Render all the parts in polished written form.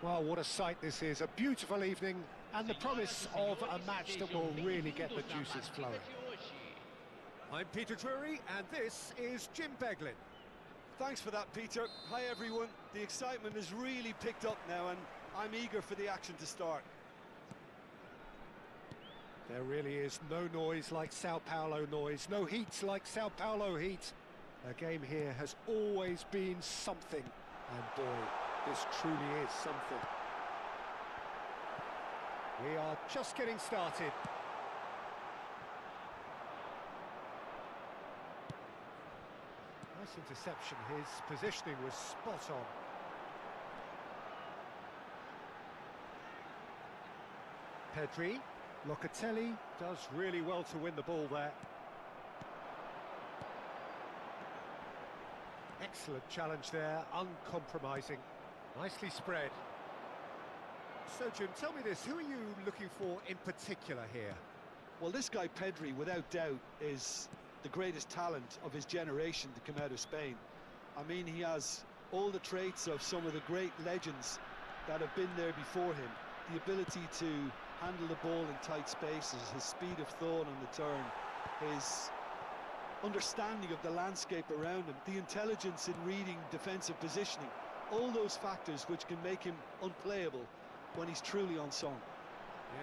Well, what a sight this is, a beautiful evening and the promise of a match that will really get the juices flowing. I'm Peter Drury and this is Jim Beglin. Thanks for that, Peter. Hi everyone. The excitement has really picked up now and I'm eager for the action to start. There really is no noise like Sao Paulo noise, no heat like Sao Paulo heat. A game here has always been something, and boy, this truly is something. We are just getting started. Nice interception, his positioning was spot on. Pedri, Locatelli does really well to win the ball there. Excellent challenge there, uncompromising. Nicely spread. So, Jim, tell me this, who are you looking for in particular here? Well, this guy Pedri, without doubt, is the greatest talent of his generation to come out of Spain. I mean, he has all the traits of some of the great legends that have been there before him. The ability to handle the ball in tight spaces, his speed of thought on the turn, his understanding of the landscape around him, the intelligence in reading defensive positioning, all those factors which can make him unplayable when he's truly on song.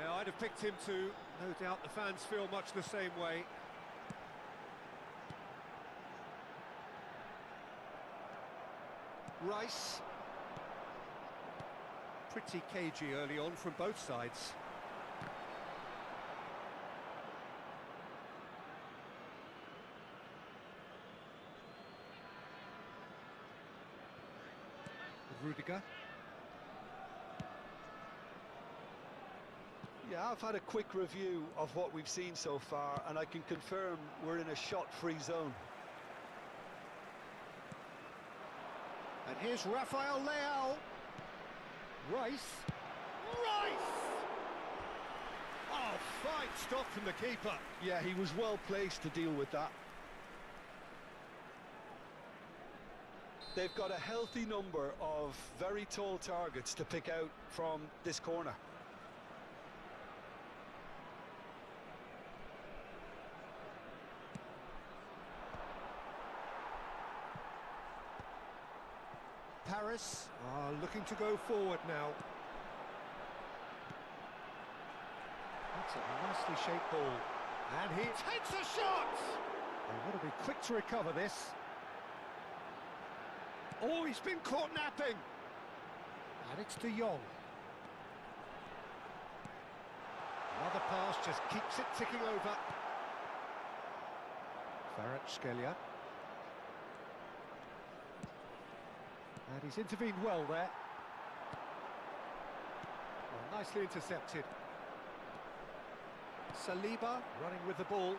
Yeah, I'd have picked him too. No doubt the fans feel much the same way. Rice. Pretty cagey early on from both sides. Rudiger. Yeah, I've had a quick review of what we've seen so far, and I can confirm we're in a shot-free zone. And here's Rafael Leao. Rice. Oh, fine stop from the keeper. Yeah, he was well placed to deal with that. They've got a healthy number of very tall targets to pick out from this corner. Paris are looking to go forward now. That's a nicely shaped ball. And he takes a shot! They want to be quick to recover this. Oh, he's been caught napping! And it's De Jong. Another pass just keeps it ticking over. Kvaratskhelia. And he's intervened well there. Well, nicely intercepted. Saliba running with the ball.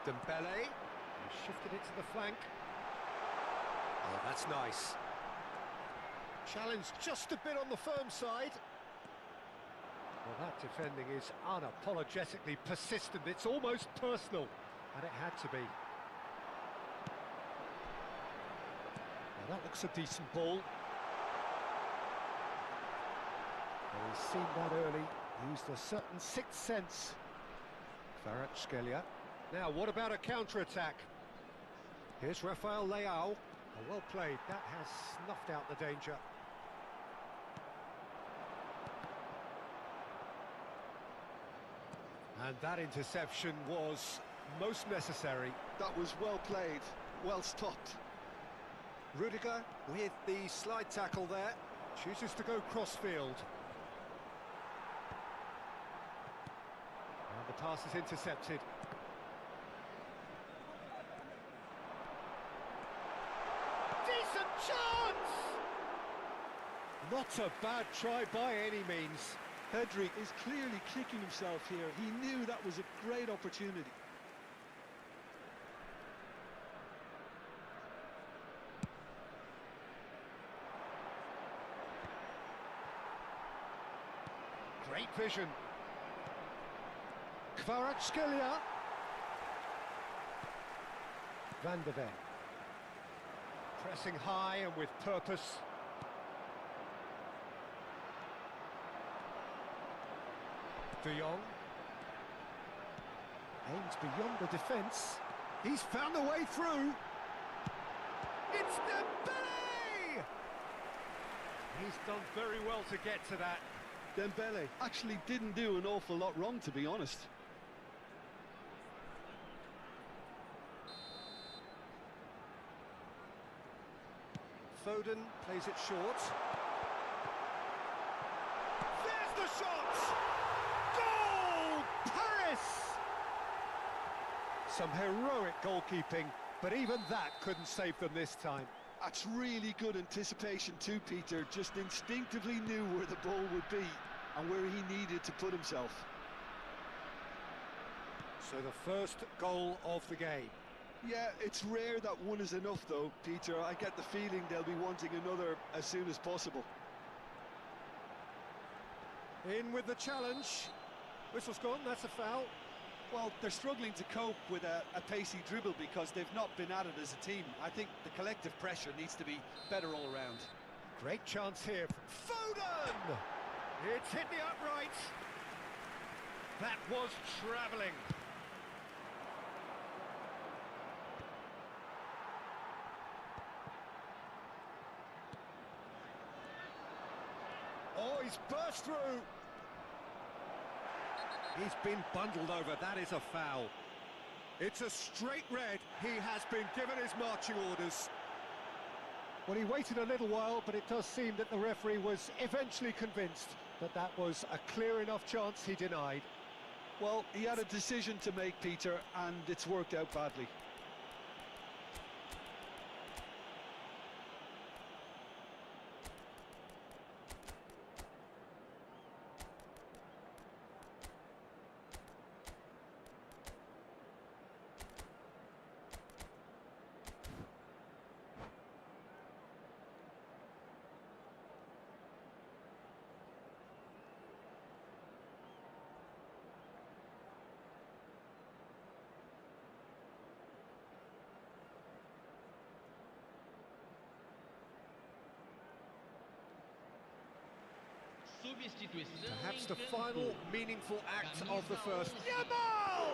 Dembele. He shifted it to the flank. Oh, that's nice. Challenged just a bit on the firm side. Well, that defending is unapologetically persistent. It's almost personal. And it had to be. That looks a decent ball. Well, he's seen that early, used a certain sixth sense. Kvaratskhelia. Now, what about a counter-attack? Here's Rafael Leao. Oh, well played, that has snuffed out the danger. And that interception was most necessary. That was well played, well stopped. Rudiger with the slide tackle there, chooses to go crossfield. And the pass is intercepted. Decent chance! Not a bad try by any means. Pedri is clearly kicking himself here. He knew that was a great opportunity. Great vision. Kvaratskhelia. Van de Ven. Pressing high and with purpose. De Jong. Aims beyond the defence. He's found a way through. It's Dembele! He's done very well to get to that. Dembele actually didn't do an awful lot wrong, to be honest. Foden plays it short. There's the shot! Goal! Paris! Some heroic goalkeeping, but even that couldn't save them this time. That's really good anticipation too, Peter. Just instinctively knew where the ball would be and where he needed to put himself. So the first goal of the game. Yeah, it's rare that one is enough though, Peter. I get the feeling they'll be wanting another as soon as possible. In with the challenge. Whistle's gone, that's a foul. Well, they're struggling to cope with a pacey dribble because they've not been at it as a team. I think the collective pressure needs to be better all around. Great chance here from Foden! It's hit the upright. That was travelling. Oh, he's burst through. He's been bundled over, that is a foul. It's a straight red, he has been given his marching orders. Well, he waited a little while, but it does seem that the referee was eventually convinced that that was a clear enough chance he denied. Well, he had a decision to make, Peter, and it's worked out badly. Perhaps the final meaningful act of the first. Yamal!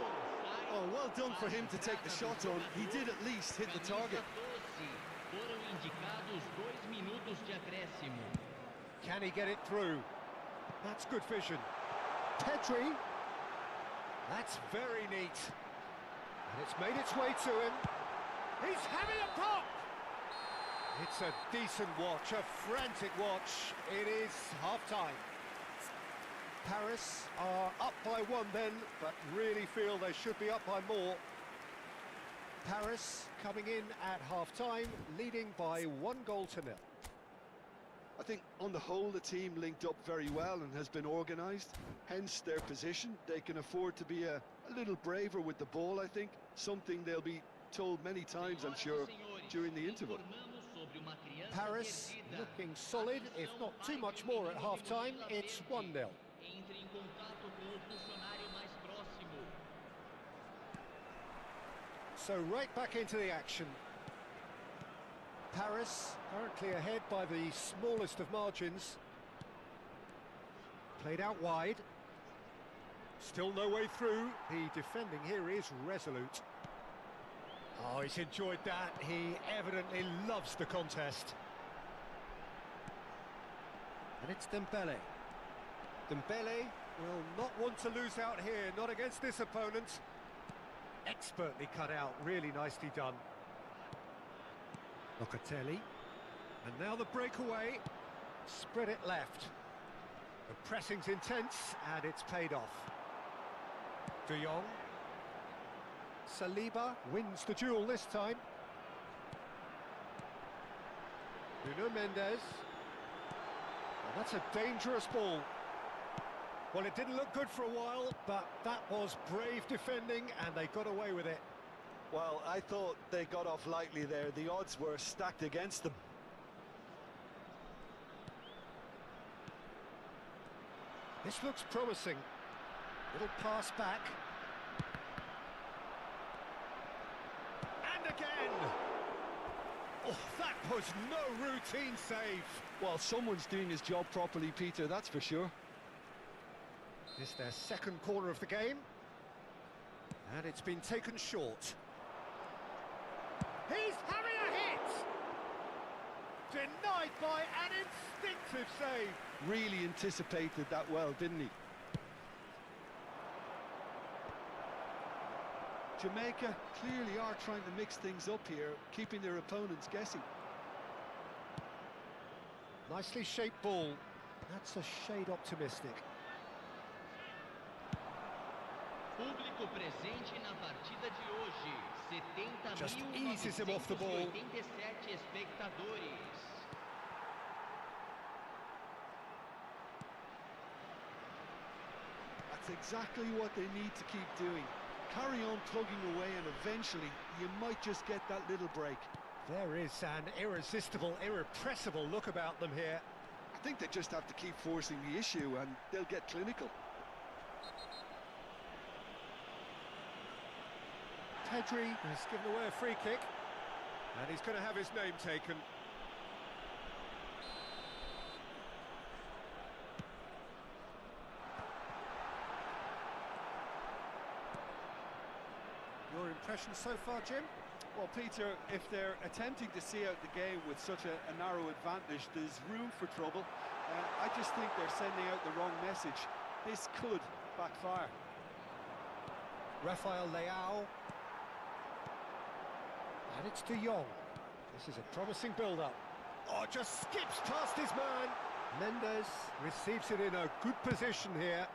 Oh, well done for him to take the shot on. He did at least hit the target. Can he get it through? That's good vision. Pedri. That's very neat. And it's made its way to him. He's having a pop! It's a decent watch, a frantic watch. It is half-time. Paris are up by one then, but really feel they should be up by more. Paris coming in at half-time, leading by 1-0. I think on the whole the team linked up very well and has been organised, hence their position. They can afford to be a little braver with the ball, I think, something they'll be told many times, I'm sure, during the interval. Paris looking solid, if not too much more at half-time. It's 1-0. So right back into the action. Paris currently ahead by the smallest of margins. Played out wide. Still no way through. The defending here is resolute. Oh, he's enjoyed that. He evidently loves the contest. And it's Dembele. Dembele will not want to lose out here, not against this opponent. Expertly cut out, really nicely done. Locatelli. And now the breakaway. Spread it left. The pressing's intense, and it's paid off. De Jong. Saliba wins the duel this time. Nuno Mendes. And that's a dangerous ball. Well, it didn't look good for a while, but that was brave defending, and they got away with it. Well, I thought they got off lightly there. The odds were stacked against them. This looks promising. Little pass back. And again! Oh, that was no routine save. Well, someone's doing his job properly, Peter, that's for sure. This their second corner of the game. And it's been taken short. He's having a hit! Denied by an instinctive save. Really anticipated that well, didn't he? Jamaica clearly are trying to mix things up here, keeping their opponents guessing. Nicely shaped ball. That's a shade optimistic. Público presente na partida de hoje. Just eases him off the ball. 70.987 espectadores. That's exactly what they need to keep doing. Carry on plugging away and eventually you might just get that little break. There is an irresistible, irrepressible look about them here. I think they just have to keep forcing the issue and they'll get clinical. Pedri has given away a free kick, and he's going to have his name taken. Your impression so far, Jim? Well, Peter, if they're attempting to see out the game with such a narrow advantage, there's room for trouble. I just think they're sending out the wrong message. This could backfire. Rafael Leao. And it's De Jong. This is a promising build-up. Oh, just skips past his man. Mendes receives it in a good position here.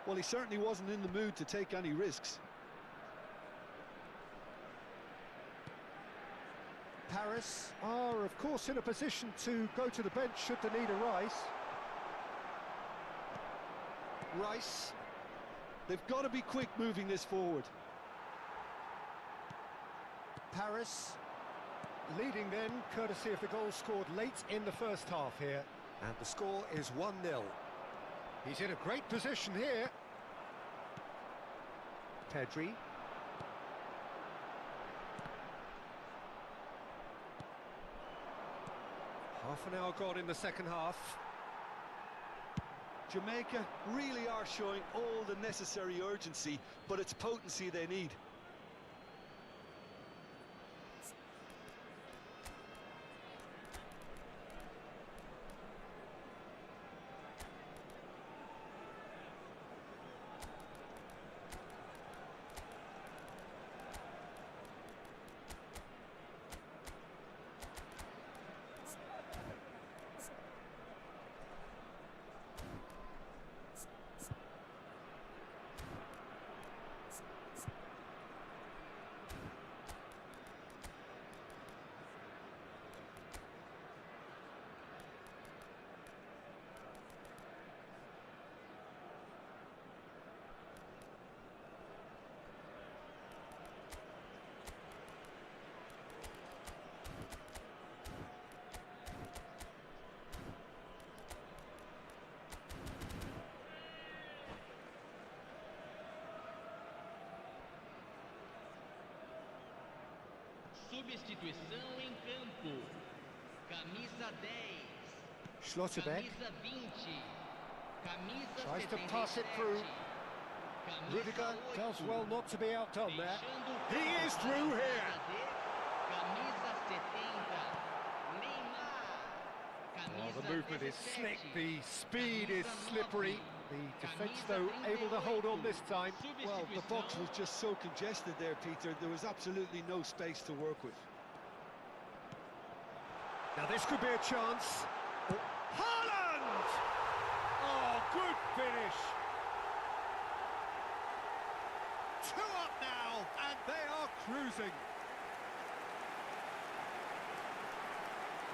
Well, he certainly wasn't in the mood to take any risks. Paris are, of course, in a position to go to the bench should the need arise. Rice. They've got to be quick moving this forward. Paris leading then, courtesy of the goal scored late in the first half here. And the score is 1-0. He's in a great position here. Pedri. Half an hour gone in the second half. Jamaica really are showing all the necessary urgency, but it's potency they need. Substituição em campo. Camisa 10. Schlotterbeck Camisa 20. Camisa tries to 77. pass it through. Camisa Rudiger 8. does well not to be outdone there. Deixando o He campo is through para here. Camisa 70. Neymar. Oh, the Camisa movement is 17. slick, the speed is Camisa slippery. 9. The defence, though, able to hold on this time. Well, the box was just so congested there, Peter. There was absolutely no space to work with. Now this could be a chance. Haaland! Oh, good finish. 2 up now, and they are cruising.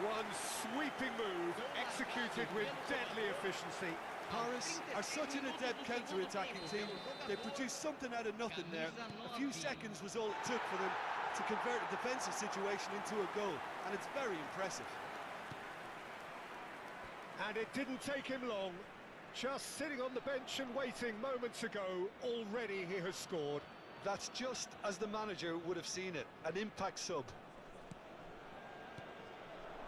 One sweeping move, executed with deadly efficiency. Paris are such an adept counter-attacking team. They produced something out of nothing there. A few seconds was all it took for them to convert a defensive situation into a goal, and it's very impressive. And it didn't take him long. Just sitting on the bench and waiting moments ago, already he has scored. That's just as the manager would have seen it, an impact sub.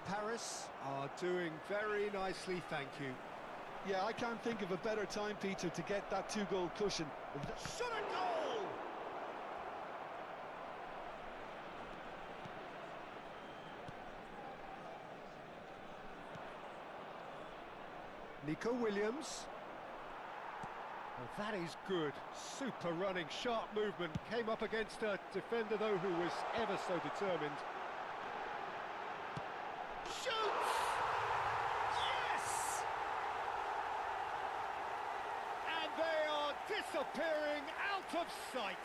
Paris are doing very nicely, thank you. Yeah, I can't think of a better time, Peter, to get that two-goal cushion. Shot a goal! Nico Williams. Well, that is good. Super running, sharp movement. Came up against a defender, though, who was ever so determined. Shoots! Yes! And they are disappearing out of sight.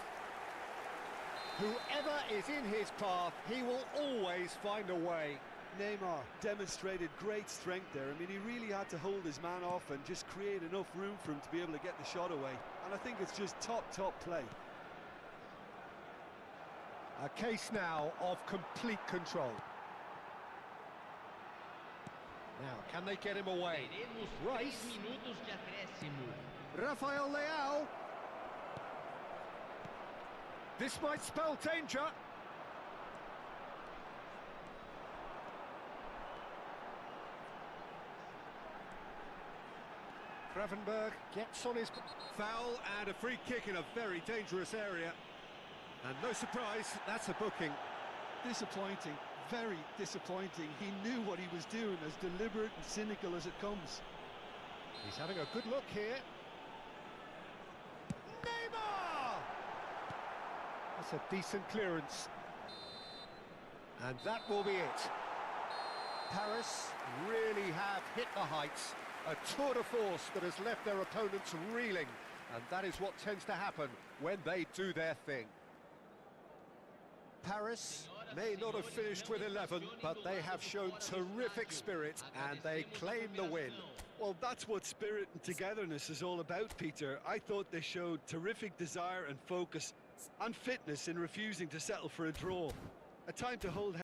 Whoever is in his path, he will always find a way. Neymar demonstrated great strength there. I mean, he really had to hold his man off and just create enough room for him to be able to get the shot away. And I think it's just top play. A case now of complete control. Now, can they get him away? Teremos 3 Rice. minutos de acréscimo. Rafael Leao. This might spell danger. Gravenberg gets on his foul and a free kick in a very dangerous area. And no surprise, that's a booking. Disappointing, very disappointing. He knew what he was doing, as deliberate and cynical as it comes. He's having a good look here. Neymar! That's a decent clearance. And that will be it. Paris really have hit the heights. A tour de force that has left their opponents reeling. And that is what tends to happen when they do their thing. Paris may not have finished with 11, but they have shown terrific spirit and they claim the win. Well, that's what spirit and togetherness is all about, Peter. I thought they showed terrific desire and focus and fitness in refusing to settle for a draw. A time to hold